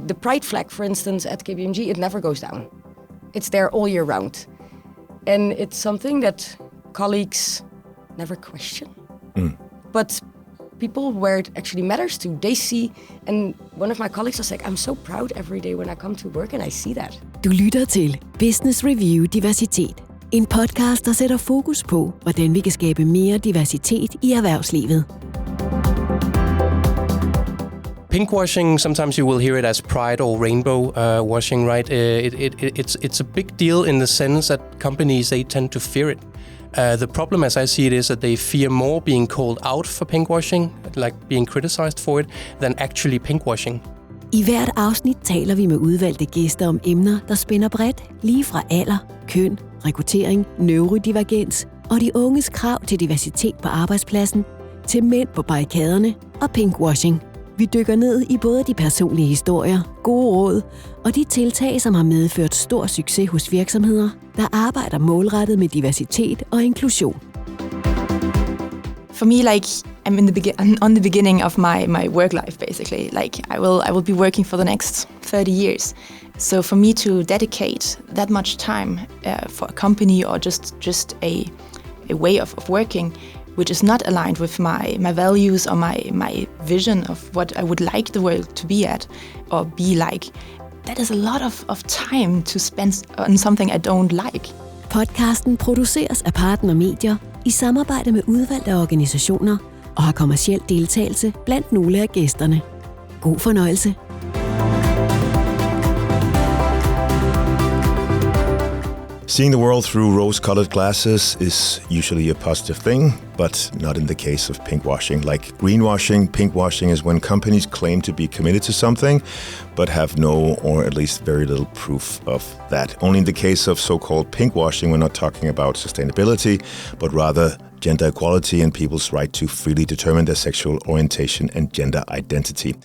The pride flag, for instance, at KPMG, it never goes down. It's there all year round. And it's something that colleagues never question. But people where it actually matters to, they see, and one of my colleagues was like, I'm so proud every day when I come to work and I see that. Du lytter til Business Review Diversitet. En podcast, der sætter fokus på, hvordan vi kan skabe mere diversitet i erhvervslivet. Pinkwashing, sometimes you will hear it as pride or rainbow washing, right? It's a big deal in the sense that companies, they tend to fear it. The problem, as I see it, is that they fear more being called out for pinkwashing, like being criticized for it, than actually pinkwashing. I hvert afsnit taler vi med udvalgte gæster om emner, der spænder bredt, lige fra alder, køn, rekruttering, neurodivergens og de unges krav til diversitet på arbejdspladsen, til mænd på barrikaderne og pinkwashing. Vi dykker ned i både de personlige historier, gode råd og de tiltag, som har medført stor succes hos virksomheder, der arbejder målrettet med diversitet og inklusion. For me, like I'm on the beginning of my work life, basically. Like I will be working for the next 30 years. So for me to dedicate that much time for a company or just a way of working, which is not aligned with my values or my vision of what I would like the world to be at or be like, that is a lot of time to spend on something I don't like. Podcasten produceres af PartnerMedier i samarbejde med udvalgte organisationer og har kommerciel deltagelse blandt nogle af gæsterne. God fornøjelse. Seeing the world through rose-colored glasses is usually a positive thing, but not in the case of pinkwashing. Like greenwashing, pinkwashing is when companies claim to be committed to something, but have no or at least very little proof of that. Only in the case of so-called pinkwashing, we're not talking about sustainability, but rather gender equality and people's right to freely determine their sexual orientation and gender identity.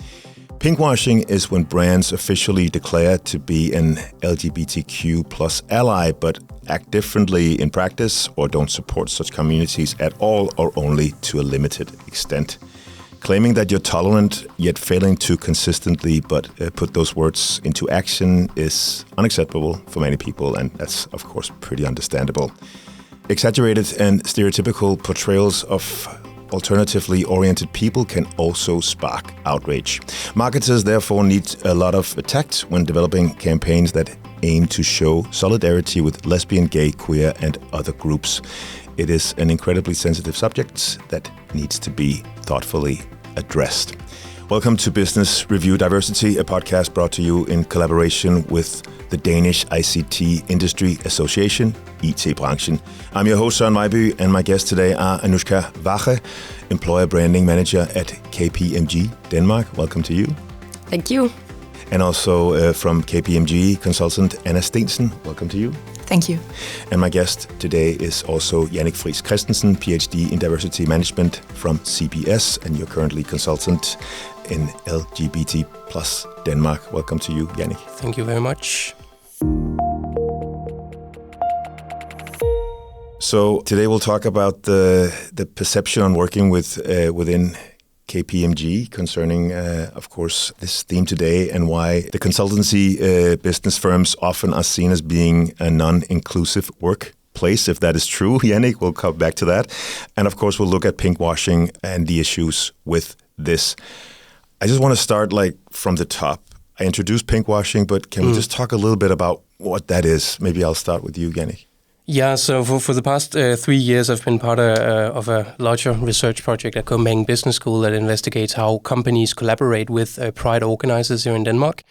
Pinkwashing is when brands officially declare to be an LGBTQ plus ally, but act differently in practice or don't support such communities at all or only to a limited extent. Claiming that you're tolerant, yet failing to consistently put those words into action is unacceptable for many people, and that's, of course, pretty understandable. Exaggerated and stereotypical portrayals of alternatively oriented people can also spark outrage. Marketers therefore need a lot of tact when developing campaigns that aim to show solidarity with lesbian, gay, queer and other groups. It is an incredibly sensitive subject that needs to be thoughtfully addressed. Welcome to Business Review Diversity, a podcast brought to you in collaboration with the Danish ICT Industry Association, IT-branchen. I'm your host, Søren Vejby, and my guests today are Anouska Wage, Employer Branding Manager at KPMG Denmark. Welcome to you. Thank you. And also from KPMG consultant Anna Steensen. Welcome to you. Thank you. And my guest today is also Jannick Friis Christensen, PhD in Diversity Management from CBS, and you're currently consultant in LGBT plus Denmark. Welcome to you, Jannick. Thank you very much. So today we'll talk about the perception on working with within KPMG concerning, of course, this theme today and why the consultancy business firms often are seen as being a non-inclusive workplace. If that is true, Jannick, we'll come back to that. And of course, we'll look at pinkwashing and the issues with this. I just want to start from the top. I introduced pinkwashing, but can we just talk a little bit about what that is? Maybe I'll start with you, Jannick. Yeah, so for the past 3 years, I've been part of a larger research project at Copenhagen Business School that investigates how companies collaborate with pride organizers here in Denmark.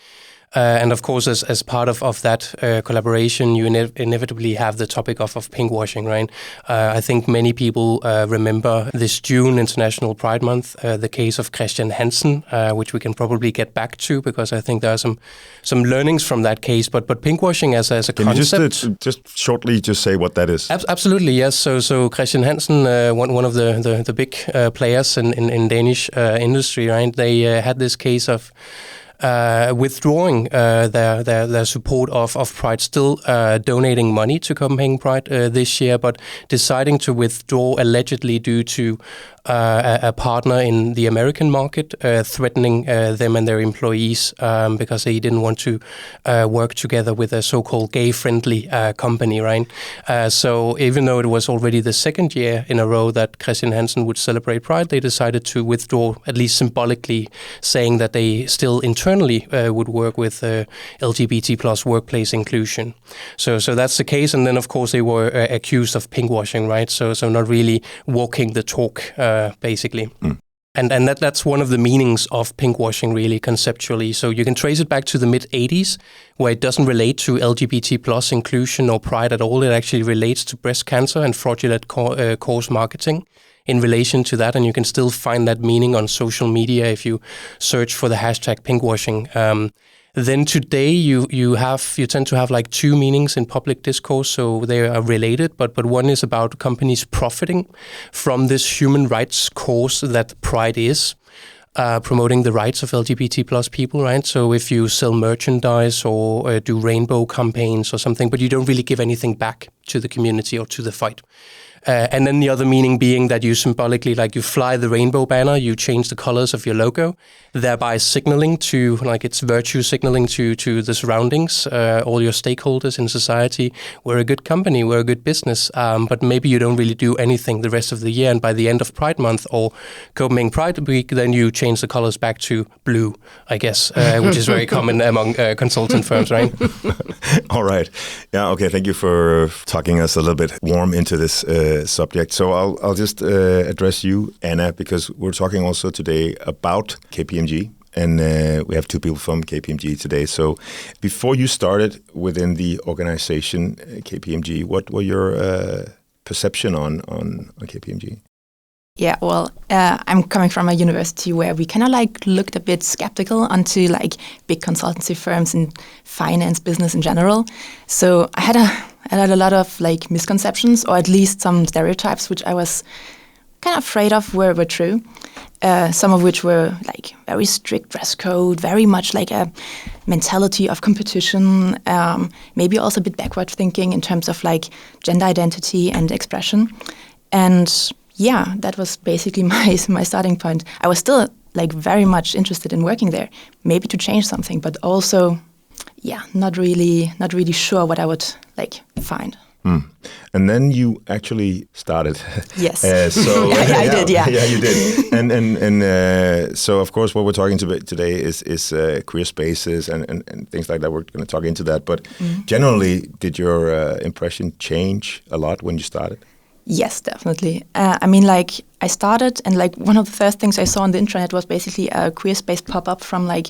And of course, as part of that collaboration, you inevitably have the topic of pinkwashing, right? I think many people remember this June International Pride Month, the case of Christensen, which we can probably get back to because I think there are some learnings from that case. But pinkwashing as a concept. Can you just shortly say what that is? Absolutely, yes. So Christensen, one of the big players in Danish industry, right? They had this case of withdrawing their support of Pride, still donating money to Copenhagen Pride this year, but deciding to withdraw allegedly due to a partner in the American market, threatening them and their employees because they didn't want to work together with a so-called gay-friendly company, right? So even though it was already the second year in a row that Christensen would celebrate Pride, they decided to withdraw, at least symbolically, saying that they still internally would work with LGBT plus workplace inclusion. So that's the case. And then, of course, they were accused of pinkwashing, right? So not really walking the talk, basically. And that's one of the meanings of pinkwashing, really, conceptually. So you can trace it back to the mid-'80s, where it doesn't relate to LGBT plus inclusion or pride at all. It actually relates to breast cancer and fraudulent cause marketing in relation to that. And you can still find that meaning on social media if you search for the hashtag pinkwashing. Then today you tend to have like two meanings in public discourse, so they are related, but one is about companies profiting from this human rights cause that Pride is, promoting the rights of LGBT plus people, right? So if you sell merchandise or do rainbow campaigns or something, but you don't really give anything back to the community or to the fight. And then the other meaning being that you symbolically, like you fly the rainbow banner, you change the colors of your logo, thereby signaling to, like it's virtue signaling to the surroundings, all your stakeholders in society. We're a good company, we're a good business, but maybe you don't really do anything the rest of the year. And by the end of Pride Month or Copenhagen Pride Week, then you change the colors back to blue, I guess, which is very common among consultant firms, right? All right. Yeah, okay. Thank you for talking us a little bit warm into this subject. So I'll just address you, Anna, because we're talking also today about KPMG, and we have two people from KPMG today. So before you started within the organization KPMG, what were your perception on KPMG? Yeah, well, I'm coming from a university where we kind of like looked a bit skeptical onto like big consultancy firms and finance business in general. So I had a lot of like misconceptions, or at least some stereotypes, which I was kind of afraid of were true. Some of which were like very strict dress code, very much like a mentality of competition, maybe also a bit backward thinking in terms of like gender identity and expression. And yeah, that was basically my starting point. I was still like very much interested in working there, maybe to change something, but also, yeah, not really sure what I would like find. And then you actually started. Yes. So I did. Yeah. Yeah, you did. And so of course what we're talking about today is career spaces and things like that. We're going to talk into that. But generally, did your impression change a lot when you started? Yes, definitely. I mean, like I started, and like one of the first things I saw on the intranet was basically a queer space pop up from like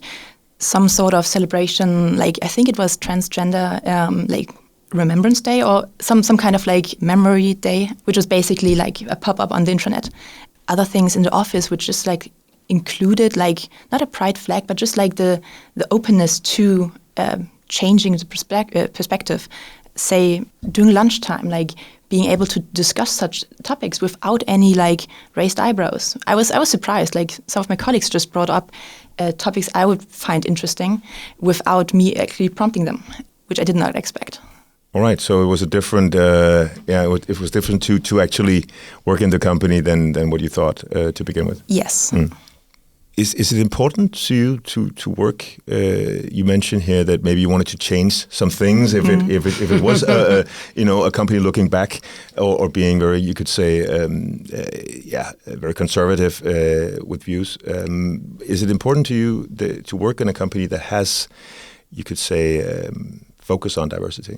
some sort of celebration. Like I think it was transgender, like Remembrance Day or some kind of like memory day, which was basically like a pop up on the intranet. Other things in the office, which just like included like not a pride flag, but just like the openness to changing the perspective. Say during lunchtime, like being able to discuss such topics without any like raised eyebrows. I was surprised. Like some of my colleagues just brought up topics I would find interesting without me actually prompting them, which I did not expect. All right, so it was a different. It was different to actually work in the company than what you thought to begin with. Yes. Is it important to you to work? You mentioned here that maybe you wanted to change some things. If it was a company looking back or being very, you could say, very conservative with views. Is it important to you to work in a company that has, you could say, focus on diversity?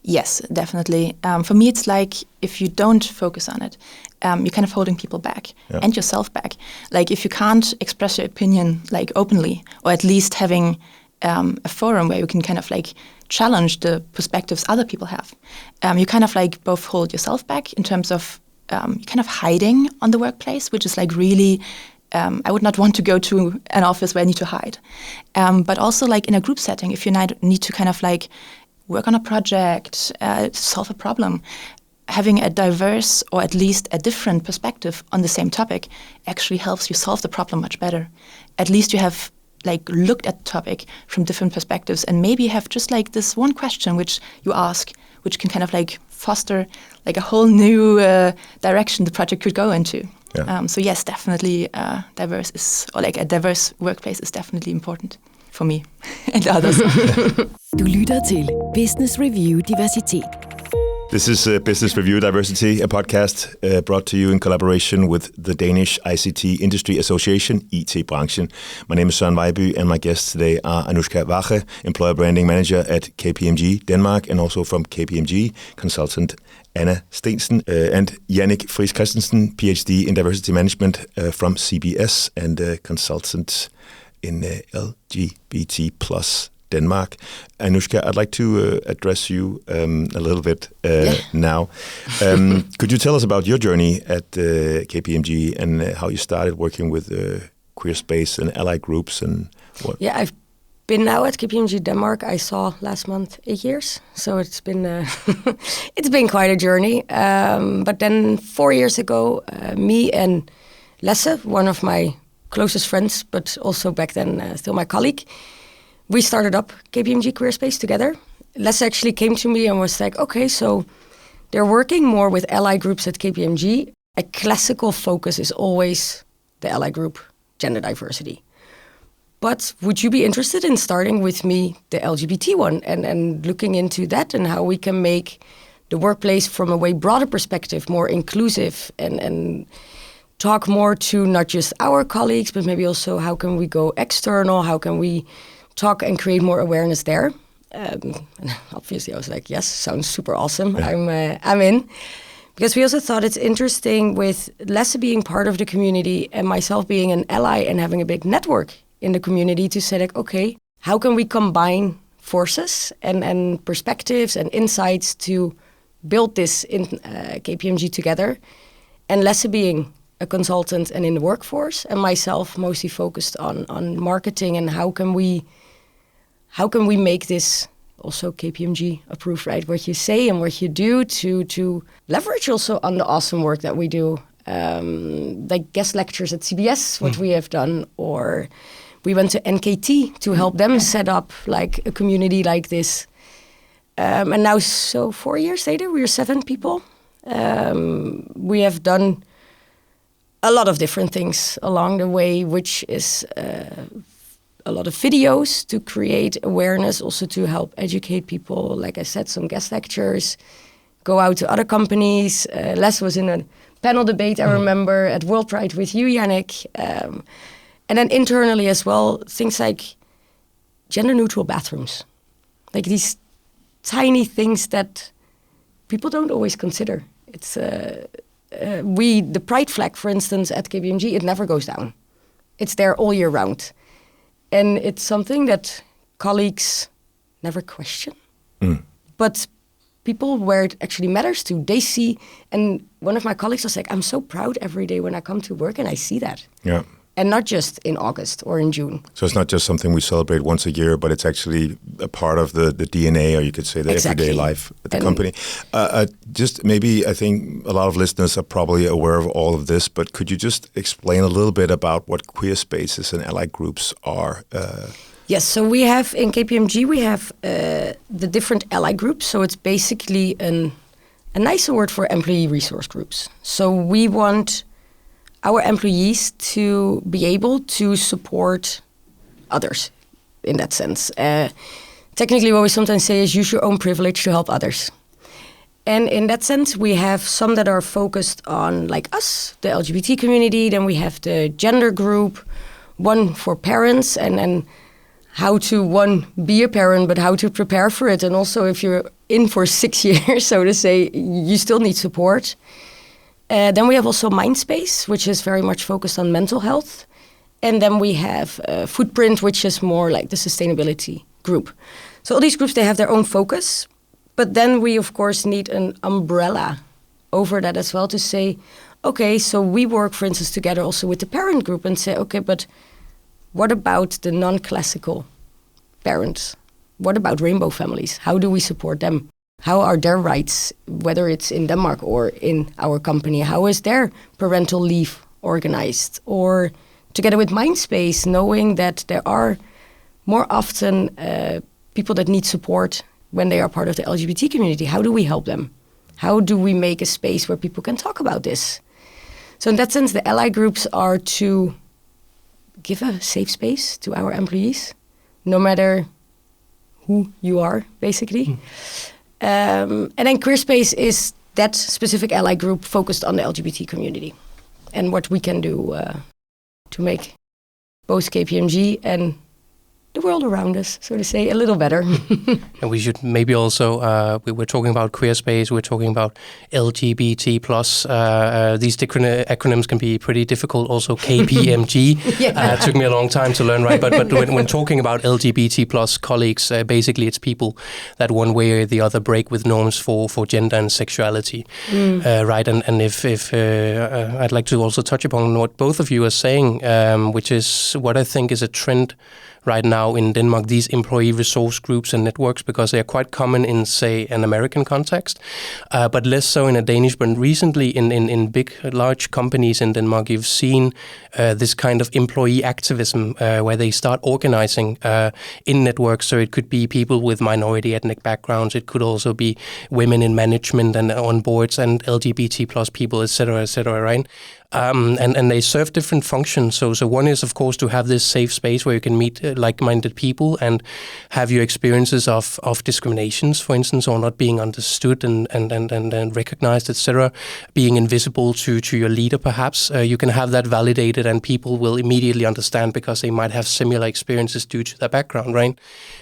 Yes, definitely. For me, it's like if you don't focus on it, you're kind of holding people back and yourself back. Like if you can't express your opinion like openly, or at least having a forum where you can kind of like challenge the perspectives other people have, you kind of like both hold yourself back in terms of you're kind of hiding on the workplace, which is like really. I would not want to go to an office where I need to hide. But also like in a group setting, if you need to kind of like work on a project, solve a problem, having a diverse or at least a different perspective on the same topic actually helps you solve the problem much better. At least you have like looked at the topic from different perspectives, and maybe you have just like this one question which you ask, which can kind of like foster like a whole new direction the project could go into. Yeah. So yes, definitely a diverse workplace is definitely important for me and others. Du lytter til Business Review Diversitet. This is Business Review Diversity, a podcast brought to you in collaboration with the Danish ICT Industry Association, IT-branchen. My name is Søren Vejby, and my guests today are Anouska Wage, Employer Branding Manager at KPMG Denmark, and also from KPMG, consultant Anna Steensen, and Jannick Christensen, PhD in Diversity Management from CBS, and consultant in LGBT plus Denmark. Anouska, I'd like to address you a little bit now. Could you tell us about your journey at KPMG and how you started working with queer space and ally groups and what? Yeah, I've been now at KPMG Denmark. I saw last month 8 years, so it's been it's been quite a journey. But then 4 years ago, me and Lasse, one of my closest friends, but also back then still my colleague, we started up KPMG Queer Space together. Lasse actually came to me and was like, okay, so they're working more with ally groups at KPMG. A classical focus is always the ally group, gender diversity. But would you be interested in starting with me the LGBT one and looking into that and how we can make the workplace from a way broader perspective more inclusive and talk more to not just our colleagues, but maybe also how can we go external, how can we talk and create more awareness there. And obviously I was like, yes, sounds super awesome. Yeah. I'm in. Because we also thought it's interesting with Lasse being part of the community and myself being an ally and having a big network in the community to say like, okay, how can we combine forces and perspectives and insights to build this in KPMG together. And Lasse being a consultant and in the workforce, and myself mostly focused on marketing and how can we make this also KPMG approved, right? What you say and what you do to leverage also on the awesome work that we do, like guest lectures at CBS, what we have done, or we went to NKT to help them set up like a community like this. And now, so 4 years later, we are 7 people. We have done a lot of different things along the way, which is a lot of videos to create awareness, also to help educate people. Like I said, some guest lectures, go out to other companies. Les was in a panel debate, I remember, at World Pride with you, Jannick. And then internally as well, things like gender-neutral bathrooms. Like these tiny things that people don't always consider. It's the pride flag, for instance, at KPMG, it never goes down. It's there all year round. And it's something that colleagues never question. But people where it actually matters to, they see, and one of my colleagues was like, I'm so proud every day when I come to work and I see that. Yeah. And not just in August or in June. So it's not just something we celebrate once a year, but it's actually a part of the DNA, or you could say the everyday life at the company. Just maybe, I think a lot of listeners are probably aware of all of this, but could you just explain a little bit about what queer spaces and ally groups are? Yes, so we have, in KPMG, we have the different ally groups. So it's basically a nicer word for employee resource groups. So we want our employees to be able to support others in that sense. Technically, what we sometimes say is use your own privilege to help others. And in that sense, we have some that are focused on, like us, the LGBT community. Then we have the gender group, one for parents and how to, one, be a parent, but how to prepare for it. And also, if you're in for 6 years, so to say, you still need support. Then we have also Mindspace, which is very much focused on mental health. And then we have Footprint, which is more like the sustainability group. So all these groups, they have their own focus. But then we, of course, need an umbrella over that as well to say, okay, so we work, for instance, together also with the parent group and say, okay, but what about the non-classical parents? What about rainbow families? How do we support them? How are their rights, whether it's in Denmark or in our company? How is their parental leave organized? Or together with Mindspace, knowing that there are more often people that need support when they are part of the LGBT community. How do we help them? How do we make a space where people can talk about this? So in that sense, the ally groups are to give a safe space to our employees, no matter who you are, basically. And then Queer Space is that specific ally group focused on the LGBT community and what we can do to make both KPMG and the world around us, so to say, a little better. And we should maybe also, we were talking about queer space, we're talking about LGBT+. These different acronyms can be pretty difficult. Also KPMG took me a long time to learn, right? But when talking about LGBT+ colleagues, basically it's people that one way or the other break with norms for gender and sexuality, right? And if I'd like to also touch upon what both of you are saying, which is what I think is a trend right now in Denmark, these employee resource groups and networks, because they are quite common in, say, an American context, but less so in a Danish. But recently in big, large companies in Denmark, you've seen this kind of employee activism where they start organizing in networks. So it could be people with minority ethnic backgrounds. It could also be women in management and on boards and LGBT+ people, etc., right? And they serve different functions. So one is, of course, to have this safe space where you can meet like-minded people and have your experiences of discriminations, for instance, or not being understood and recognized, etc., being invisible to your leader, perhaps. You can have that validated and people will immediately understand because they might have similar experiences due to their background, right?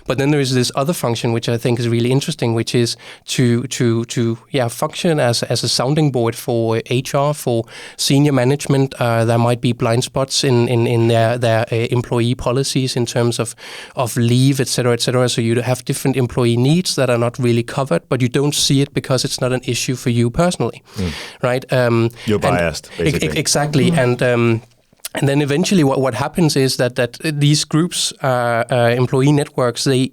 But then there is this other function, which I think is really interesting, which is to function as a sounding board for HR, for senior management. There might be blind spots in their employee policies in terms of leave, etc., etc. So you have different employee needs that are not really covered, but you don't see it because it's not an issue for you personally, right? You're biased, basically. Exactly, and then eventually what happens is that these groups, employee networks, they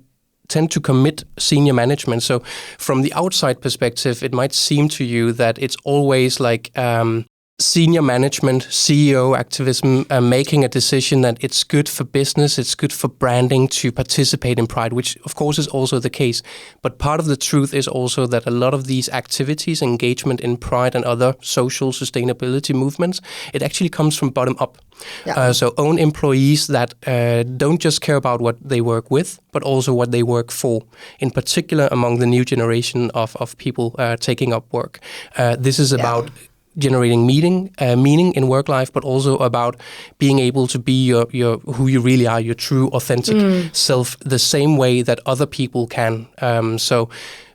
tend to commit senior management. So from the outside perspective, it might seem to you that it's always like senior management, CEO activism, making a decision that it's good for business, it's good for branding to participate in Pride, which of course is also the case. But part of the truth is also that a lot of these activities, engagement in Pride and other social sustainability movements, it actually comes from bottom up. Yeah. So own employees that don't just care about what they work with, but also what they work for, in particular among the new generation of people taking up work. This is about generating meaning in work life, but also about being able to be your who you really are, your true authentic self, the same way that other people can. So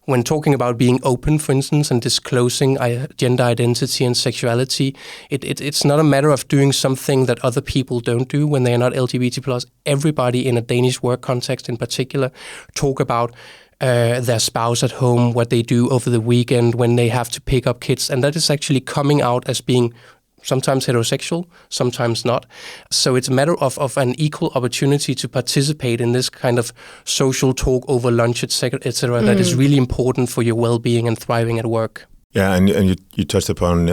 when talking about being open, for instance, and disclosing gender identity and sexuality, it's not a matter of doing something that other people don't do when they are not LGBT+. Everybody in a Danish work context in particular talk about their spouse at home, what they do over the weekend when they have to pick up kids. And that is actually coming out as being sometimes heterosexual, sometimes not. So it's a matter of an equal opportunity to participate in this kind of social talk over lunch, etc., that is really important for your well-being and thriving at work. Yeah, and you touched upon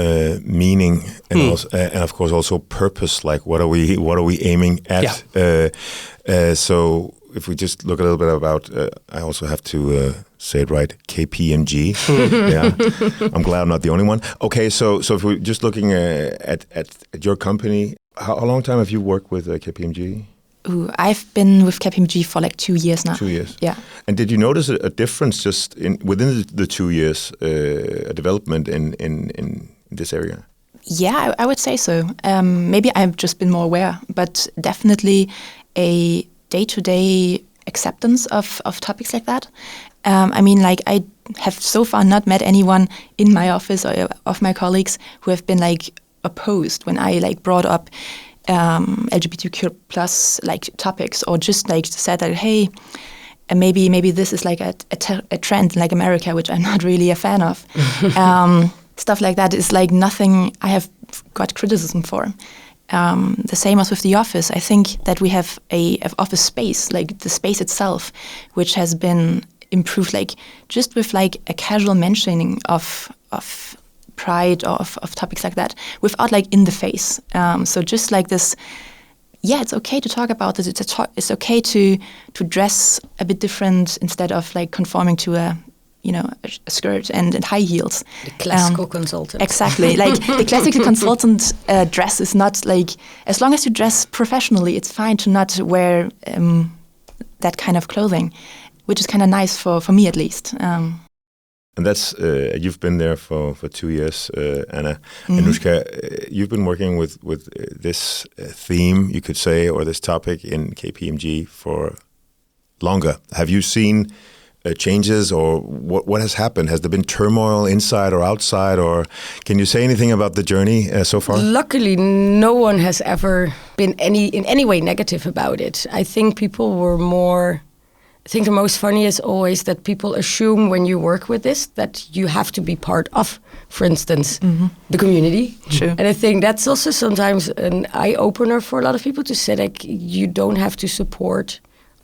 meaning and also, and of course also purpose. Like what are we aiming at? Yeah. So if we just look a little bit about, I also have to say it right, KPMG. Yeah, I'm glad I'm not the only one. Okay, so if we're just looking at your company, how long time have you worked with KPMG? I've been with KPMG for like 2 years now. 2 years. Yeah. And did you notice a difference just within the 2 years, a development in this area? Yeah, I would say so. Maybe I've just been more aware, but definitely a day-to-day acceptance of topics like that. I mean, like I have so far not met anyone in my office or of my colleagues who have been like opposed when I like brought up LGBTQ plus like topics, or just like said that, hey, maybe this is like a trend in like America, which I'm not really a fan of. Stuff like that is like nothing I have got criticism for. The same as with the office. I think that we have a office space, like the space itself, which has been improved, like just with like a casual mentioning of Pride or of topics like that, without like in the face. So just like this, yeah, it's okay to talk about this. It's okay to dress a bit different instead of like conforming to a a skirt and high heels. The classical consultant. Exactly. Like the classical consultant dress is not like, as long as you dress professionally, it's fine to not wear that kind of clothing, which is kind of nice for me at least. And that's, you've been there for 2 years, Anna. Anouska, you've been working with this theme, you could say, or this topic in KPMG for longer. Have you seen changes, or what has happened? Has there been turmoil inside or outside, or can you say anything about the journey so far? Luckily, no one has ever been in any way negative about it. I think people were more... I think the most funny is always that people assume when you work with this that you have to be part of, for instance, the community. True. And I think that's also sometimes an eye-opener for a lot of people to say, like, you don't have to support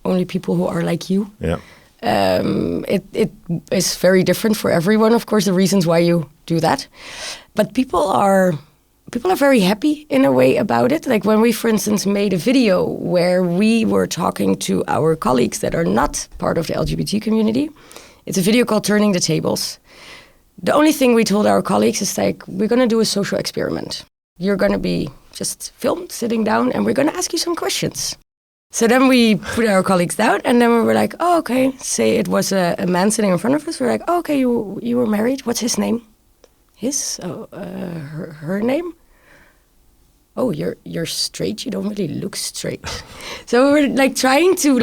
only people who are like you. Yeah. It is very different for everyone, of course, the reasons why you do that. But people are very happy in a way about it. Like when we, for instance, made a video where we were talking to our colleagues that are not part of the LGBT community. It's a video called Turning the Tables. The only thing we told our colleagues is like, we're going to do a social experiment. You're going to be just filmed, sitting down, and we're going to ask you some questions. So then we put our colleagues down, and then we were like, oh, okay. Say it was a man sitting in front of us. We're like, oh, okay, you were married. What's his name? His? Her name? Oh, you're straight. You don't really look straight. So we're like trying to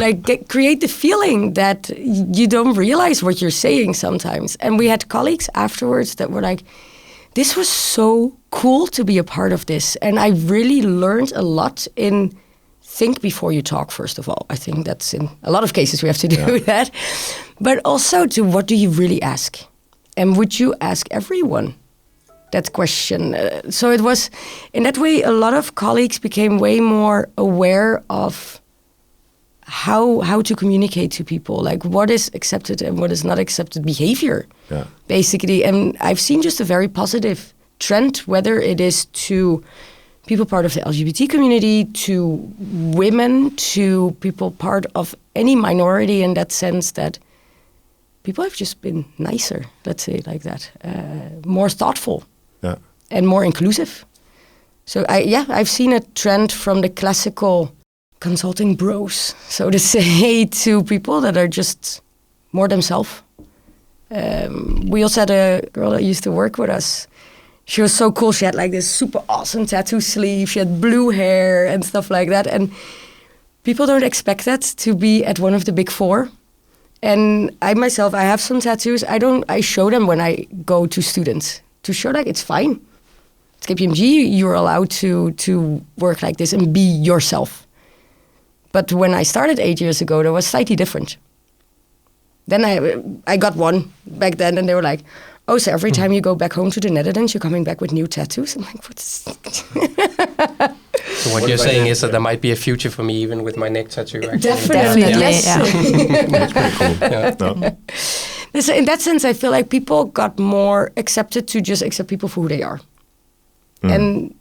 create the feeling that you don't realize what you're saying sometimes. And we had colleagues afterwards that were like, this was so cool to be a part of this. And I really learned a lot in think before you talk, first of all. I think that's in a lot of cases we have to do that. But also to what do you really ask? And would you ask everyone that question? So it was, in that way, a lot of colleagues became way more aware of how to communicate to people, like what is accepted and what is not accepted behavior, basically. And I've seen just a very positive trend, whether it is to people part of the LGBT community, to women, to people part of any minority, in that sense that people have just been nicer, let's say it like that, more thoughtful. Yeah. And more inclusive. So I've seen a trend from the classical consulting bros, so to say, to people that are just more themselves. We also had a girl that used to work with us. She was so cool. She had like this super awesome tattoo sleeve. She had blue hair and stuff like that. And people don't expect that to be at one of the big four. And I myself, I have some tattoos. I show them when I go to students, to show like it's fine. It's KPMG, you're allowed to work like this and be yourself. But when I started 8 years ago, that was slightly different. Then I got one back then, and they were like, oh, so every time you go back home to the Netherlands, you're coming back with new tattoos? I'm like, what's... So what you're saying is that there might be a future for me even with my neck tattoo, actually. Definitely, yes. Yeah. That's pretty cool. Yeah. No. So in that sense, I feel like people got more accepted to just accept people for who they are. And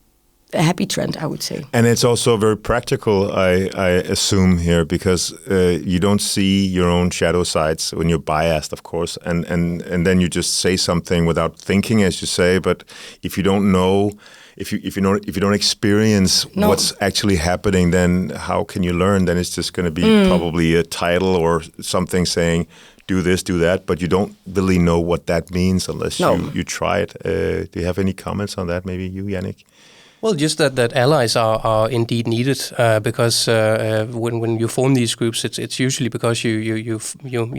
a happy trend, I would say. And it's also very practical, I assume here, because you don't see your own shadow sides when you're biased, of course, and then you just say something without thinking, as you say. But if you don't know, if you don't experience what's actually happening, then how can you learn? Then it's just going to be probably a title or something saying, do this, do that, but you don't really know what that means unless you try it. Do you have any comments on that? Maybe you, Jannick? Well, just that allies are indeed needed because when you form these groups, it's usually because you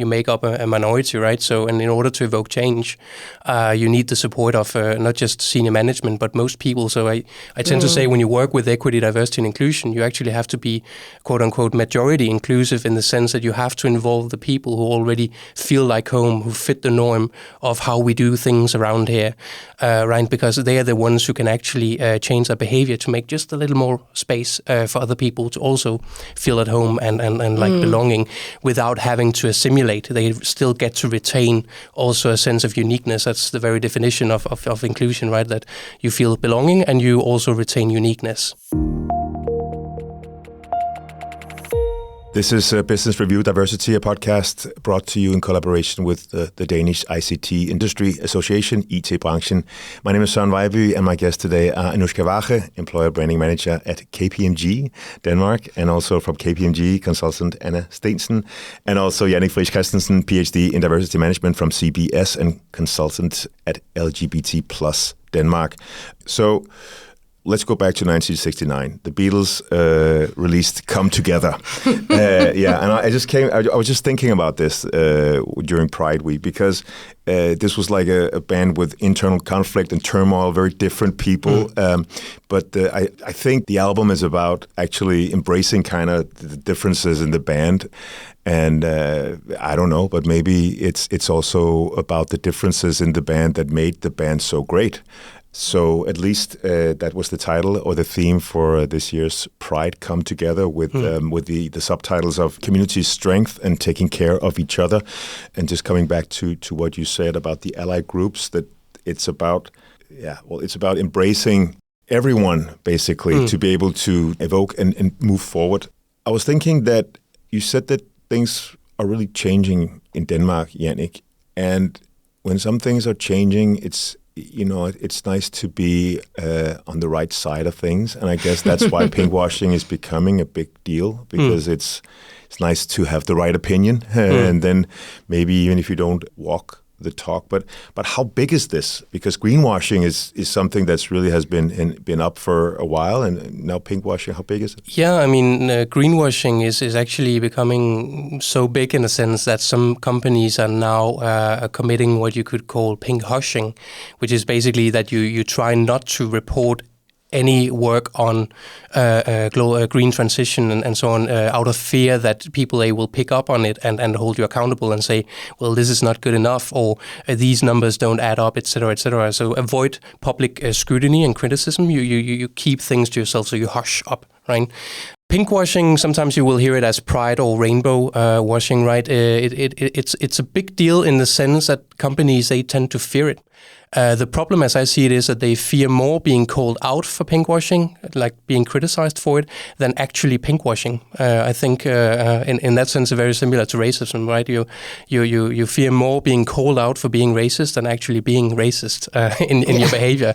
make up a minority, right? So, and in order to evoke change, you need the support of not just senior management but most people. So I tend to say when you work with equity, diversity, and inclusion, you actually have to be quote unquote majority inclusive in the sense that you have to involve the people who already feel like home, who fit the norm of how we do things around here, right? Because they are the ones who can actually change behavior to make just a little more space for other people to also feel at home and like belonging without having to assimilate. They still get to retain also a sense of uniqueness. That's the very definition of inclusion, right? That you feel belonging and you also retain uniqueness. This is Business Review Diversity, a podcast brought to you in collaboration with the Danish ICT Industry Association, IT-branchen. My name is Søren Vejby, and my guests today are Anouska Wage, Employer Branding Manager at KPMG Denmark, and also from KPMG, consultant Anna Steensen, and also Jannick Christensen, PhD in Diversity Management from CBS and consultant at LGBT+ Denmark. So, let's go back to 1969. The Beatles released "Come Together." And I was just thinking about this during Pride Week because this was like a band with internal conflict and turmoil, very different people. But I think the album is about actually embracing kind of the differences in the band. And I don't know, but maybe it's also about the differences in the band that made the band so great. So at least that was the title or the theme for this year's Pride, Come Together, with the subtitles of community strength and taking care of each other. And just coming back to what you said about the allied groups, that it's about embracing everyone, basically, to be able to evoke and move forward. I was thinking that you said that things are really changing in Denmark, Jannick. And when some things are changing, it's nice to be on the right side of things, and I guess that's why pinkwashing is becoming a big deal, because it's nice to have the right opinion, and then maybe even if you don't walk the talk. But how big is this? Because greenwashing is something that's really has been up for a while, and now pinkwashing, how big is it? Yeah, I mean, greenwashing is actually becoming so big in a sense that some companies are now committing what you could call pinkwashing, which is basically that you try not to report any work on green transition and so on out of fear that people will pick up on it and hold you accountable and say, well, this is not good enough, or these numbers don't add up, etc., etc. So avoid public scrutiny and criticism. You keep things to yourself, so you hush up, right? Pinkwashing, sometimes you will hear it as pride or rainbow washing, right? It's a big deal in the sense that companies, they tend to fear it. The problem, as I see it, is that they fear more being called out for pinkwashing, like being criticized for it, than actually pinkwashing. I think in that sense, very similar to racism, right? You fear more being called out for being racist than actually being racist in your behavior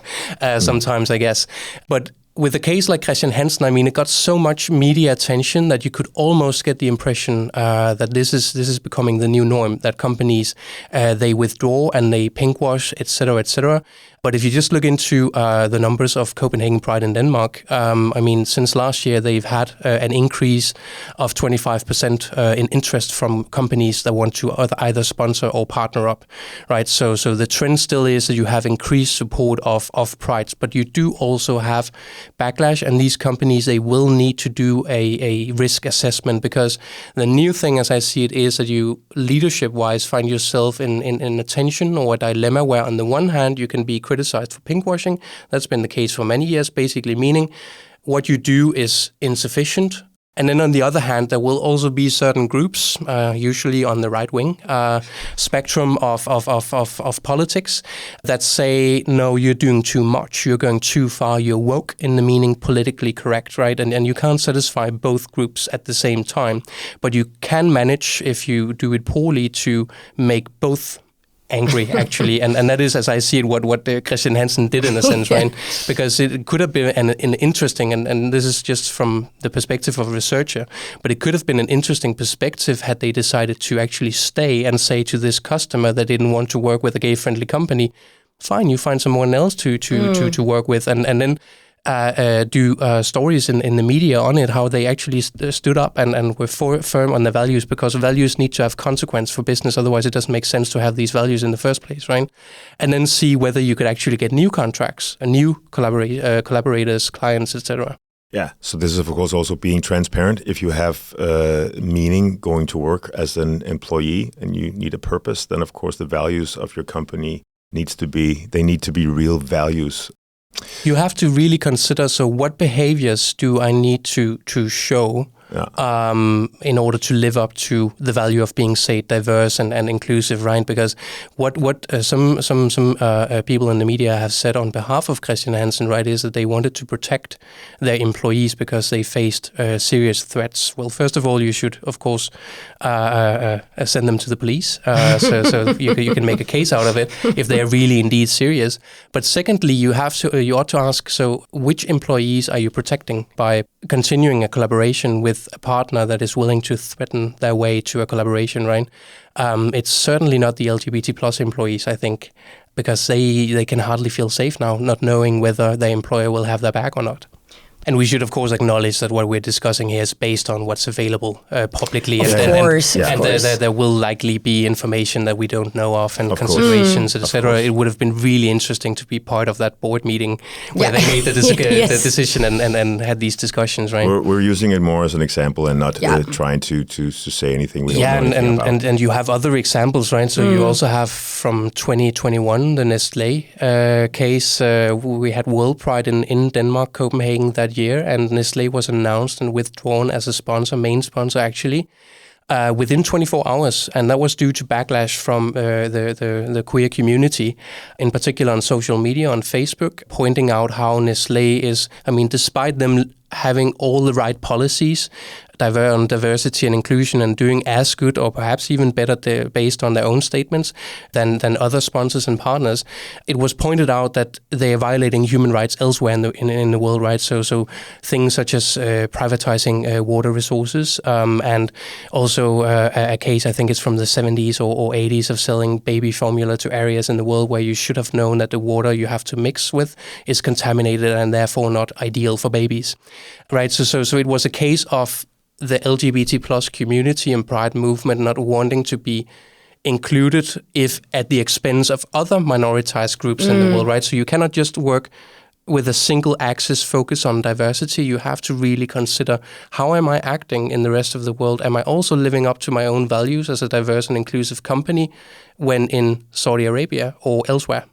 sometimes, I guess. But with a case like Christensen, I mean, it got so much media attention that you could almost get the impression that this is becoming the new norm, that companies, they withdraw and they pinkwash, etc., etc. But if you just look into the numbers of Copenhagen Pride in Denmark, I mean, since last year, they've had an increase of 25% in interest from companies that want to either sponsor or partner up, right? So the trend still is that you have increased support of prides, but you do also have backlash, and these companies, they will need to do a risk assessment, because the new thing, as I see it, is that you, leadership-wise, find yourself in a tension or a dilemma where on the one hand, you can be criticized for pinkwashing. That's been the case for many years, basically meaning what you do is insufficient. And then on the other hand, there will also be certain groups, usually on the right-wing spectrum of politics, that say, no, you're doing too much, you're going too far, you're woke in the meaning politically correct, right? And you can't satisfy both groups at the same time. But you can manage, if you do it poorly, to make both angry, actually, and that is, as I see it, what Christensen did in a sense, right? Because it could have been an interesting, and this is just from the perspective of a researcher, but it could have been an interesting perspective had they decided to actually stay and say to this customer that didn't want to work with a gay-friendly company, fine, you find someone else to work with, and then do stories in the media on it, how they actually stood up and were firm on their values, because values need to have consequence for business. Otherwise, it doesn't make sense to have these values in the first place, right? And then see whether you could actually get new contracts, new collaborators, clients, etc. Yeah, so this is, of course, also being transparent. If you have meaning going to work as an employee and you need a purpose, then, of course, the values of your company need to be real values. You have to really consider, so what behaviors do I need to show in order to live up to the value of being, say, diverse and inclusive, right? Because what some people in the media have said on behalf of Christensen, right, is that they wanted to protect their employees because they faced serious threats. Well, first of all, you should, of course, send them to the police, so you can make a case out of it if they are really indeed serious. But secondly, you ought to ask, so which employees are you protecting by continuing a collaboration with a partner that is willing to threaten their way to a collaboration, right? It's certainly not the LGBT plus employees, I think, because they can hardly feel safe now, not knowing whether their employer will have their back or not. And we should, of course, acknowledge that what we're discussing here is based on what's available publicly. Of course. There will likely be information that we don't know of and considerations, etc. It would have been really interesting to be part of that board meeting where they made the decision and had these discussions, right? We're using it more as an example and not trying to say anything we don't know anything about. And you have other examples, right? So you also have from 2021, the Nestlé case. We had World Pride in Denmark, Copenhagen, that year, and Nestlé was announced and withdrawn as a main sponsor actually, within 24 hours, and that was due to backlash from the queer community, in particular on social media, on Facebook, pointing out how Nestlé is, despite them having all the right policies on diversity and inclusion and doing as good or perhaps even better based on their own statements than other sponsors and partners, it was pointed out that they are violating human rights elsewhere in the world, right? So things such as privatizing water resources and also a case, I think it's from the 70s or 80s, of selling baby formula to areas in the world where you should have known that the water you have to mix with is contaminated and therefore not ideal for babies, right? So it was a case of the LGBT plus community and pride movement not wanting to be included if at the expense of other minoritized groups in the world, right? So you cannot just work with a single axis focus on diversity. You have to really consider, how am I acting in the rest of the world? Am I also living up to my own values as a diverse and inclusive company when in Saudi Arabia or elsewhere?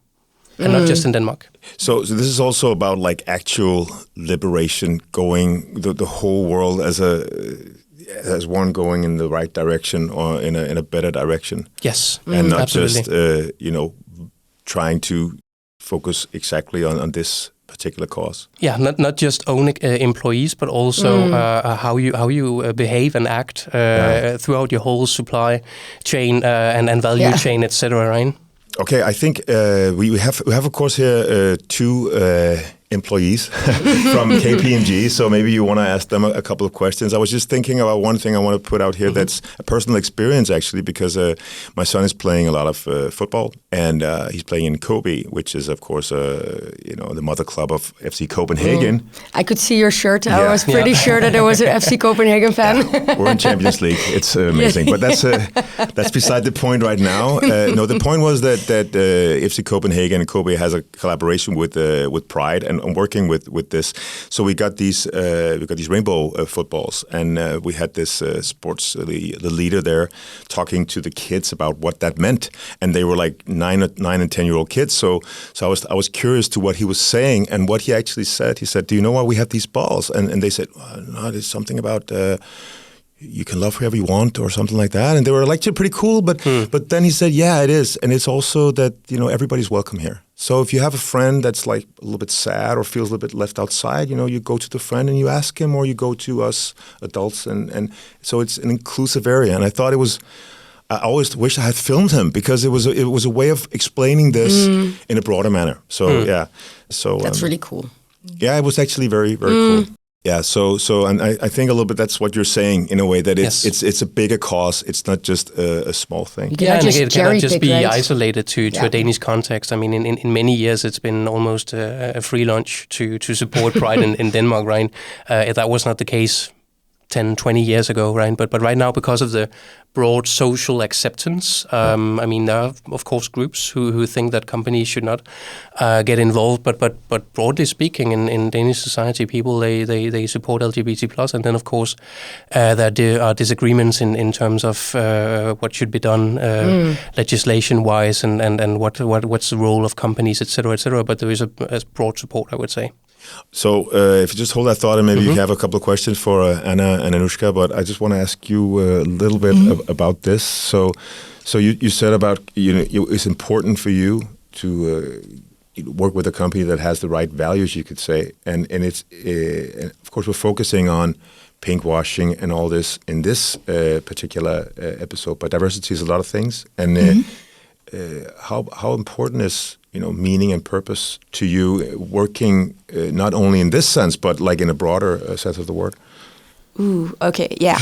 And not just in Denmark. So this is also about like actual liberation, going the whole world as one going in the right direction or in a better direction. Yes, and not absolutely. just trying to focus exactly on this particular cause. Yeah, not just own employees, but also how you behave and act throughout your whole supply chain and value chain, etc. Right? Okay, I think we have of course here two employees from KPMG, so maybe you want to ask them a couple of questions. I was just thinking about one thing I want to put out here that's a personal experience actually, because my son is playing a lot of football, and he's playing in Kobe, which is of course the mother club of FC Copenhagen. I could see your shirt. I was pretty sure that I was an FC Copenhagen fan. We're in Champions League. It's amazing, but that's beside the point right now. No, the point was that FC Copenhagen and Kobe has a collaboration with Pride and working with this. So we got these rainbow footballs, and we had this the leader there talking to the kids about what that meant, and they were like 9 and 10-year-old kids. So I was curious to what he was saying, and what he actually said. He said, "Do you know why we have these balls?" And they said, "No, there's something about." You can love whoever you want or something like that. And they were like, pretty cool. But then he said, yeah, it is. And it's also that, everybody's welcome here. So if you have a friend that's like a little bit sad or feels a little bit left outside, you go to the friend and you ask him, or you go to us adults. And so it's an inclusive area. And I thought I always wish I had filmed him, because it was a way of explaining this in a broader manner. So, yeah. So that's really cool. Yeah, it was actually very, very cool. Yeah, so and I think a little bit that's what you're saying, in a way, that it's a bigger cause. It's not just a small thing. It cannot just be isolated to a Danish context. I mean, in many years, it's been almost a free lunch to support Pride in Denmark, right? That was not the case 10, 20 years ago, right? But right now, because of the broad social acceptance, there are, of course, groups who think that companies should not get involved. But broadly speaking, in Danish society, people, they support LGBT+. And then, of course, there are disagreements in terms of what should be done legislation-wise and what's the role of companies, etc., etc. But there is a broad support, I would say. So if you just hold that thought, and maybe you have a couple of questions for Anna and Anouska, but I just want to ask you a little bit about this. So you said about, it's important for you to work with a company that has the right values, you could say, and it's of course we're focusing on pinkwashing and all this in this particular episode, but diversity is a lot of things, and how important is meaning and purpose to you, working not only in this sense, but like in a broader sense of the word? Ooh, okay, yeah.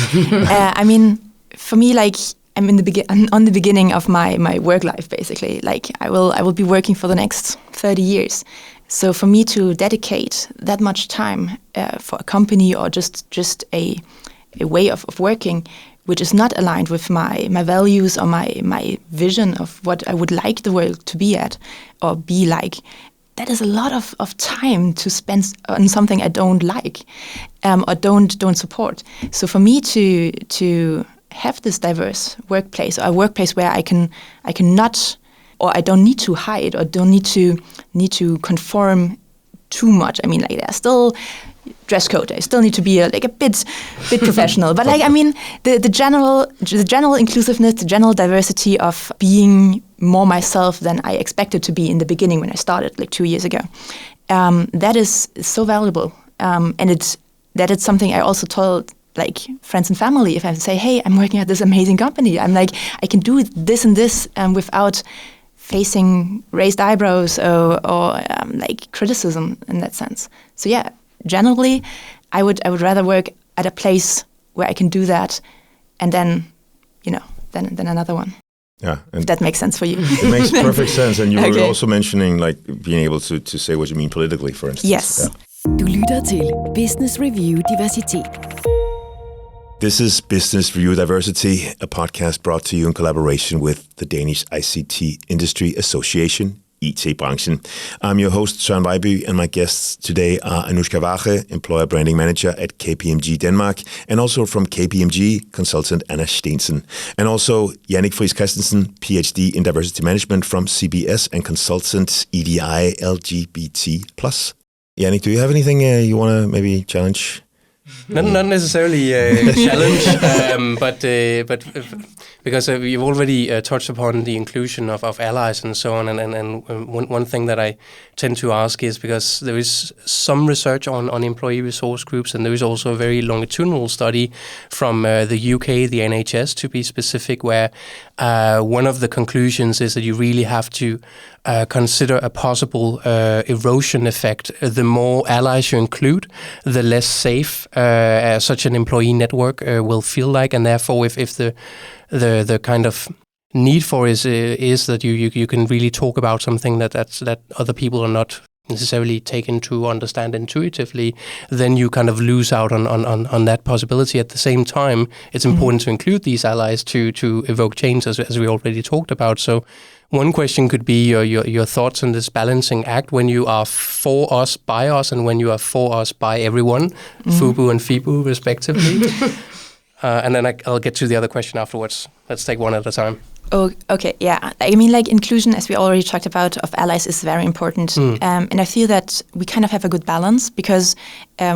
I mean, for me, like I'm on the beginning of my work life, basically. Like I will be working for the next 30 years. So for me to dedicate that much time for a company or just a way of working, which is not aligned with my values or my vision of what I would like the world to be at or be like, that is a lot of time to spend on something I don't like or don't support. So for me to have this diverse workplace, or a workplace where I can not, or I don't need to hide, or don't need to conform too much. I mean, like there's still dress code. I still need to be a bit professional. But like, I mean, the general inclusiveness, the general diversity of being more myself than I expected to be in the beginning when I started like 2 years ago. That is so valuable. And it's something I also told like friends and family. If I say, hey, I'm working at this amazing company, I'm like, I can do this and this without facing raised eyebrows or like criticism in that sense. So yeah, generally, I would rather work at a place where I can do that, and then, then another one. Yeah, and if that makes sense for you. It makes perfect sense, and you were also mentioning like being able to say what you mean politically, for instance. Yes. Yeah. Du lytter til Business Review Diversitet. This is Business Review Diversity, a podcast brought to you in collaboration with the Danish ICT Industry Association, IT-branchen. I'm your host, Søren Vejby, and my guests today are Anouska Wage, Employer Branding Manager at KPMG Denmark, and also from KPMG, consultant Anna Steensen. And also Jannick Christensen, PhD in Diversity Management from CBS and consultant EDI LGBT+. Jannick, do you have anything you want to maybe challenge? Not necessarily a challenge, but because you've already touched upon the inclusion of allies and so on, and one thing that I tend to ask is because there is some research on employee resource groups, and there is also a very longitudinal study from the UK, the NHS to be specific, where one of the conclusions is that you really have to consider a possible erosion effect. The more allies you include, the less safe such an employee network will feel like, and therefore, if the kind of need for is that you can really talk about something that other people are not necessarily taken to understand intuitively, then you kind of lose out on that possibility. At the same time, it's important to include these allies to evoke change, as we already talked about. So one question could be your thoughts on this balancing act when you are for us, by us, and when you are for us, by everyone, FUBU and FIBU respectively. And then I'll get to the other question afterwards. Let's take one at a time. Oh, okay, yeah. I mean, like inclusion, as we already talked about, of allies is very important. And I feel that we kind of have a good balance because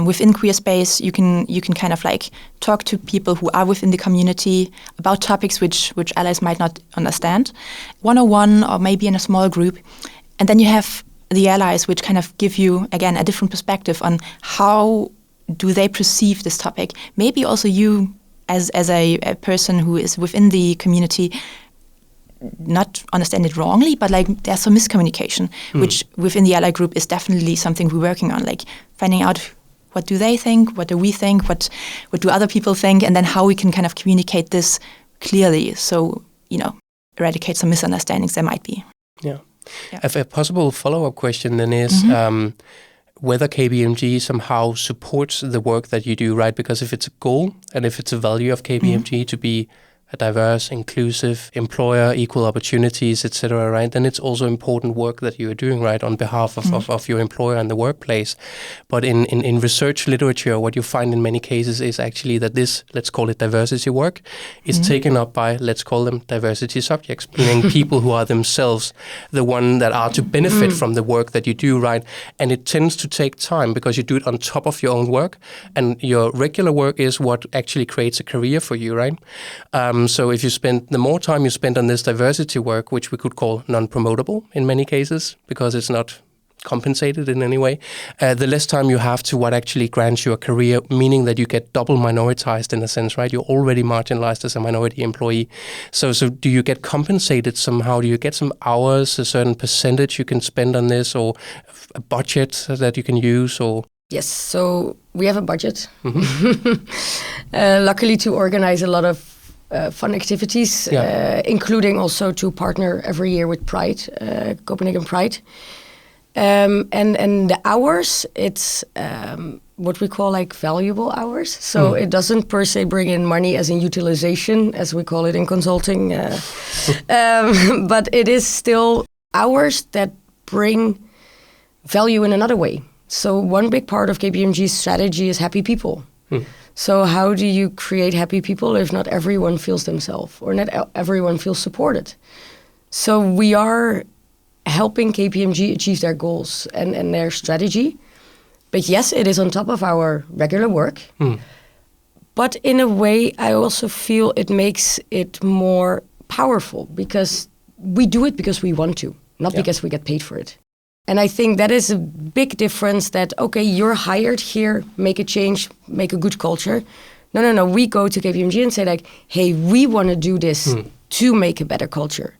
within queer space, you can kind of like talk to people who are within the community about topics which allies might not understand, one-on-one or maybe in a small group. And then you have the allies which kind of give you, again, a different perspective on how do they perceive this topic. Maybe also you as a person who is within the community not understand it wrongly, but like there's some miscommunication, which within the ally group is definitely something we're working on, like finding out what do they think, what do we think, what do other people think, and then how we can kind of communicate this clearly, so eradicate some misunderstandings there might be. Yeah. A possible follow-up question then is whether KPMG somehow supports the work that you do, right? Because if it's a goal and if it's a value of KPMG to be a diverse, inclusive employer, equal opportunities, etc., right, then it's also important work that you are doing, right, on behalf of your employer and the workplace. But in research literature, what you find in many cases is actually that this, let's call it diversity work, is taken up by, let's call them diversity subjects, meaning people who are themselves the one that are to benefit from the work that you do, right? And it tends to take time because you do it on top of your own work, and your regular work is what actually creates a career for you, right? So if you spend the more time you spend on this diversity work, which we could call non-promotable in many cases because it's not compensated in any way, the less time you have to what actually grants you a career, meaning that you get double minoritized in a sense, right? You're already marginalized as a minority employee. So do you get compensated somehow? Do you get some hours, a certain percentage you can spend on this, or a budget that you can use, or? Yes, so we have a budget, luckily to organize a lot of fun activities, including also to partner every year with Pride, Copenhagen Pride. And the hours, it's what we call like valuable hours. So it doesn't per se bring in money as in utilization, as we call it in consulting, but it is still hours that bring value in another way. So one big part of KPMG's strategy is happy people. So how do you create happy people if not everyone feels themselves or not everyone feels supported? So we are helping KPMG achieve their goals and their strategy. But yes, it is on top of our regular work. But in a way, I also feel it makes it more powerful because we do it because we want to, not because we get paid for it. And I think that is a big difference that, okay, you're hired here, make a change, make a good culture. No. We go to KPMG and say like, hey, we want to do this to make a better culture.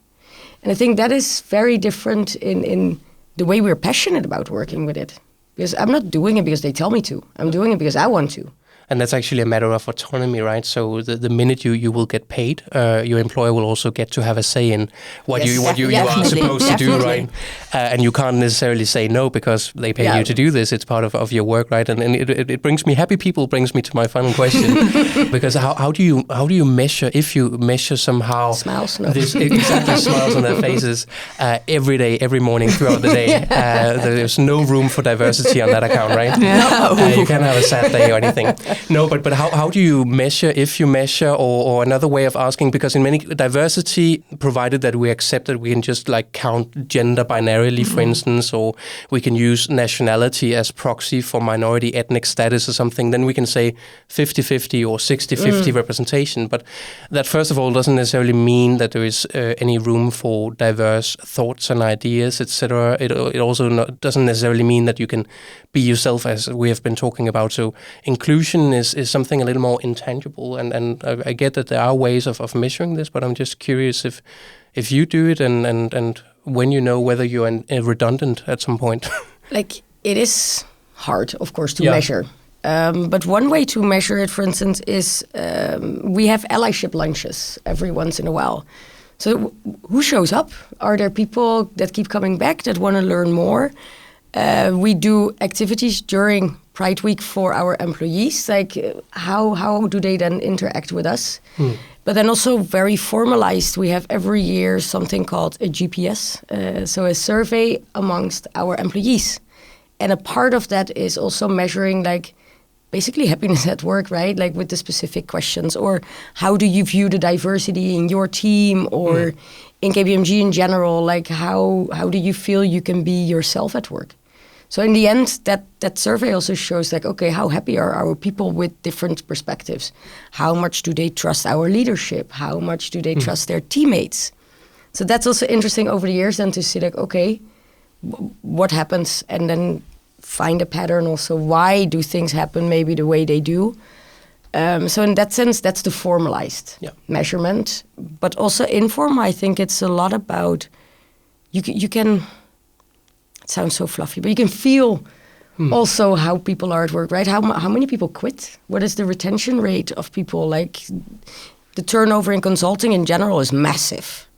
And I think that is very different in the way we're passionate about working with it. Because I'm not doing it because they tell me to. I'm doing it because I want to. And that's actually a matter of autonomy, right? So the minute you will get paid, your employer will also get to have a say in what you are supposed to do, right? And you can't necessarily say no because they pay you to do this. It's part of your work, right? And it brings me, happy people brings me to my final question. Because how do you measure, if you measure somehow smiles, no. this exactly smiles on their faces every day, every morning throughout the day. There's no room for diversity on that account, right? No. You can't have a sad day or anything. No, but how do you measure, if you measure, or another way of asking, because in many diversity, provided that we accept that we can just like count gender binarily, for instance, or we can use nationality as proxy for minority ethnic status or something, then we can say 50-50 or 60-50 representation. But that, first of all, doesn't necessarily mean that there is any room for diverse thoughts and ideas, etc. It also doesn't necessarily mean that you can be yourself, as we have been talking about. So inclusion is something a little more intangible, and I get that there are ways of measuring this, but I'm just curious if you do it and when you know whether you're redundant at some point. Like, it is hard, of course, to measure. But one way to measure it, for instance, is we have allyship lunches every once in a while. So who shows up? Are there people that keep coming back that want to learn more? We do activities during Pride Week for our employees, like how do they then interact with us? But then also very formalized, we have every year something called a GPS, so a survey amongst our employees. And a part of that is also measuring like basically happiness at work, right? Like with the specific questions, or how do you view the diversity in your team, or in KPMG in general, like how do you feel you can be yourself at work? So in the end, that survey also shows like, okay, how happy are our people with different perspectives? How much do they trust our leadership? How much do they trust their teammates? So that's also interesting over the years then to see like, okay, what happens? And then find a pattern also. Why do things happen maybe the way they do? So in that sense, that's the formalized measurement. But also informal, I think it's a lot about, you can... sounds so fluffy, but you can feel also how people are at work, right? How many people quit? What is the retention rate of people? Like the turnover in consulting in general is massive.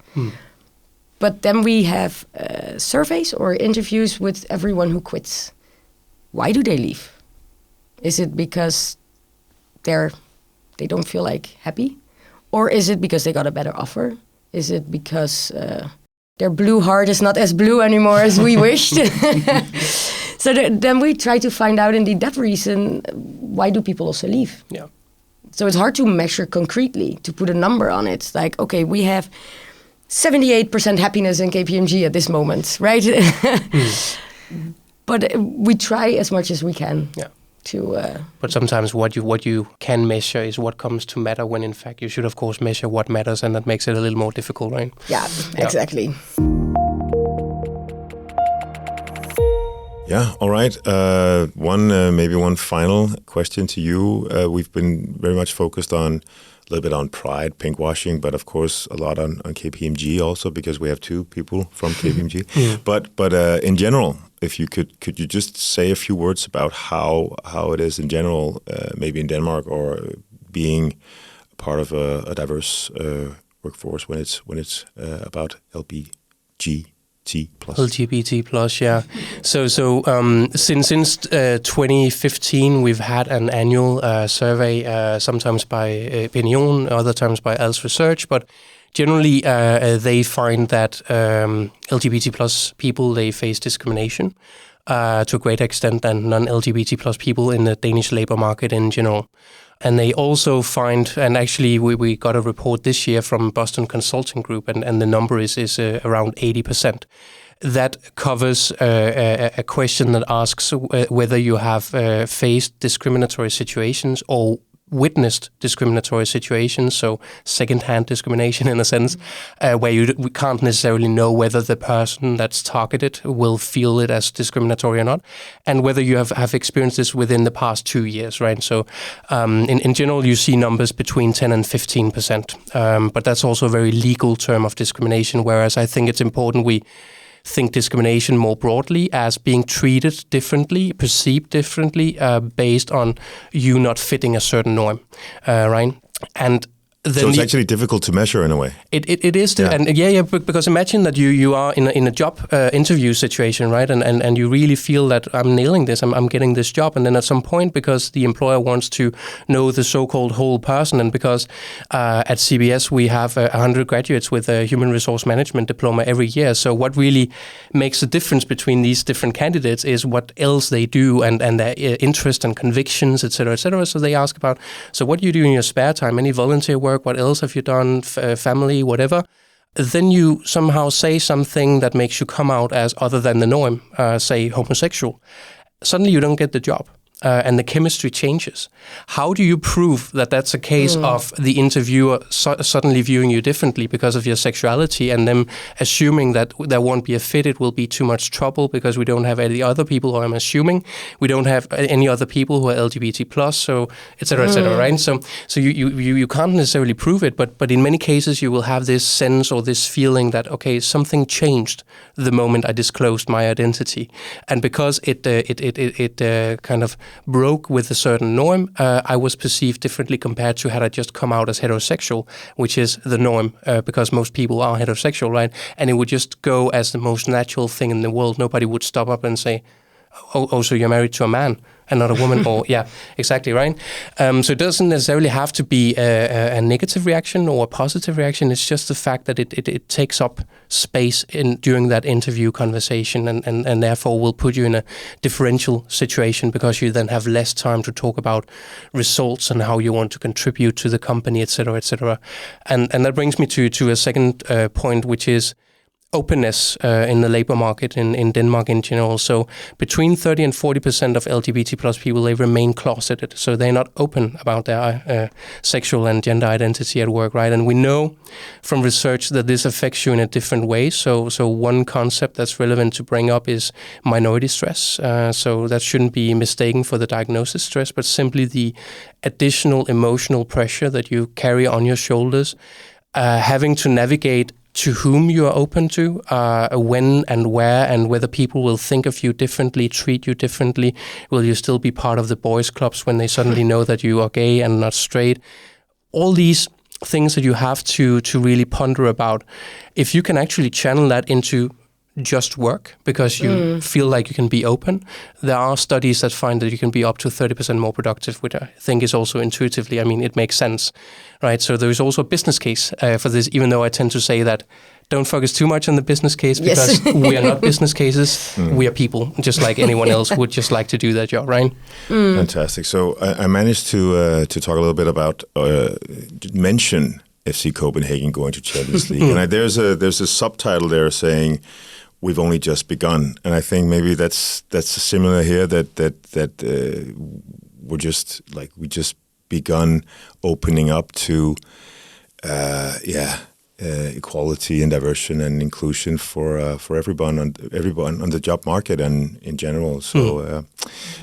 But then we have surveys or interviews with everyone who quits. Why do they leave? Is it because they don't feel like happy? Or is it because they got a better offer? Is it because their blue heart is not as blue anymore as we wished? So then we try to find out indeed that reason. Why do people also leave? Yeah. So it's hard to measure concretely, to put a number on it. It's like, okay, we have 78% happiness in KPMG at this moment, right? But we try as much as we can. Yeah. But sometimes what you can measure is what comes to matter, when in fact you should of course measure what matters, and that makes it a little more difficult, right? Yeah, exactly. Yeah, all right. Maybe one final question to you. We've been very much focused on a little bit on pride, pinkwashing, but of course a lot on KPMG also, because we have two people from KPMG. But in general, if you could you just say a few words about how it is in general, maybe in Denmark, or being part of a diverse workforce when it's about LGBT plus, yeah. So since 2015, we've had an annual survey, sometimes by Opinion, other times by Als Research, but generally they find that LGBT plus people, they face discrimination to a greater extent than non-LGBT plus people in the Danish labor market in general. And they also find, and actually we got a report this year from Boston Consulting Group, and the number is around 80%. That covers a question that asks whether you have faced discriminatory situations or witnessed discriminatory situations, so second-hand discrimination in a sense, where we can't necessarily know whether the person that's targeted will feel it as discriminatory or not, and whether you have experienced this within the past 2 years, right? So in general, you see numbers between 10 and 15%, but that's also a very legal term of discrimination, whereas I think it's important we think discrimination more broadly as being treated differently, perceived differently, based on you not fitting a certain norm, right? And then so it's actually difficult to measure in a way. It is, and because imagine that you are in a job interview situation, right? And you really feel that I'm nailing this, I'm getting this job, and then at some point, because the employer wants to know the so-called whole person, and because at CBS we have 100 graduates with a human resource management diploma every year. So what really makes the difference between these different candidates is what else they do and their interest and convictions, etc., etc. So they ask about, so what do you do in your spare time? Any volunteer work? What else have you done? Family, whatever. Then you somehow say something that makes you come out as other than the norm, say homosexual. Suddenly you don't get the job. And the chemistry changes. How do you prove that that's a case of the interviewer suddenly viewing you differently because of your sexuality, and them assuming that there won't be a fit, it will be too much trouble because we don't have any other people, or I'm assuming we don't have any other people who are LGBT plus, so et cetera, right? So you can't necessarily prove it, but in many cases you will have this sense or this feeling that, okay, something changed the moment I disclosed my identity, and because it kind of broke with a certain norm, I was perceived differently compared to had I just come out as heterosexual, which is the norm, because most people are heterosexual, right? And it would just go as the most natural thing in the world. Nobody would stop up and say, oh, so you're married to a man and not a woman, or yeah, exactly, right? So it doesn't necessarily have to be a negative reaction or a positive reaction. It's just the fact that it takes up space during that interview conversation, and therefore will put you in a differential situation, because you then have less time to talk about results and how you want to contribute to the company, etc., etc. And that brings me to a second point, which is openness in the labor market in Denmark in general. So between 30 and 40% of LGBT plus people, they remain closeted. So they're not open about their sexual and gender identity at work, right? And we know from research that this affects you in a different way. So one concept that's relevant to bring up is minority stress. So that shouldn't be mistaken for the diagnosis stress, but simply the additional emotional pressure that you carry on your shoulders, having to navigate to whom you are open to, when and where, and whether people will think of you differently, treat you differently. Will you still be part of the boys' clubs when they suddenly know that you are gay and not straight? All these things that you have to really ponder about. If you can actually channel that into just work because you feel like you can be open. There are studies that find that you can be up to 30% more productive, which I think is also intuitively, it makes sense, right? So there's also a business case for this, even though I tend to say that don't focus too much on the business case because we are not business cases. We are people, just like anyone else would just like to do their job, right? Fantastic. So I managed to talk a little bit about, mention FC Copenhagen going to Champions League. And there's a subtitle there saying, we've only just begun. And I think maybe that's similar here, that we just begun opening up to, equality and diversity and inclusion for everyone on the job market and in general. So,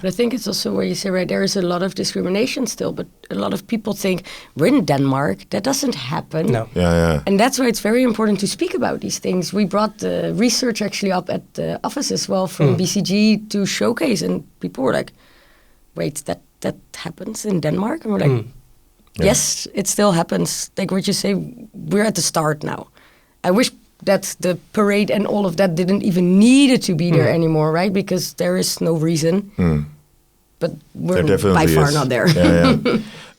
but I think it's also where you say, right, there is a lot of discrimination still, but a lot of people think we're in Denmark, that doesn't happen. No. Yeah. And that's why it's very important to speak about these things. We brought the research actually up at the office as well from BCG to showcase, and people were like, wait, that happens in Denmark? And we're like, yes, it still happens. Like what you say, we're at the start now. I wish that the parade and all of that didn't even need to be there anymore, right? Because there is no reason. But we're by far not there. Yeah.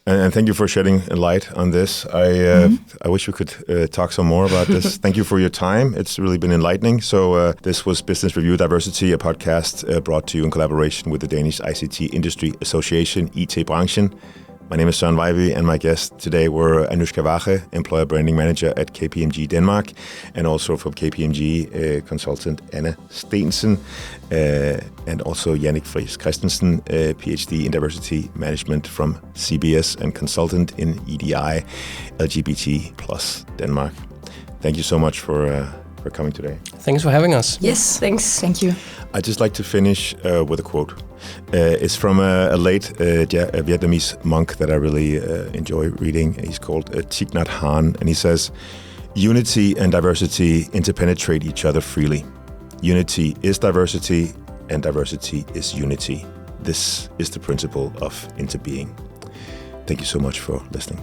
And thank you for shedding a light on this. I wish we could talk some more about this. Thank you for your time. It's really been enlightening. So this was Business Review Diversity, a podcast brought to you in collaboration with the Danish ICT Industry Association, IT-branchen. My name is Søren Vejby, and my guests today were Anouska Wage, Employer Branding Manager at KPMG Denmark, and also from KPMG, consultant Anna Steensen, and also Jannick Friis Christensen, PhD in Diversity Management from CBS and consultant in EDI, LGBT plus Denmark. Thank you so much for coming today. Thanks for having us. Yes, thanks. Thank you. I'd just like to finish with a quote. It's from a late Vietnamese monk that I really enjoy reading. He's called Thich Nhat Hanh, and he says, "Unity and diversity interpenetrate each other freely. Unity is diversity, and diversity is unity. This is the principle of interbeing." Thank you so much for listening.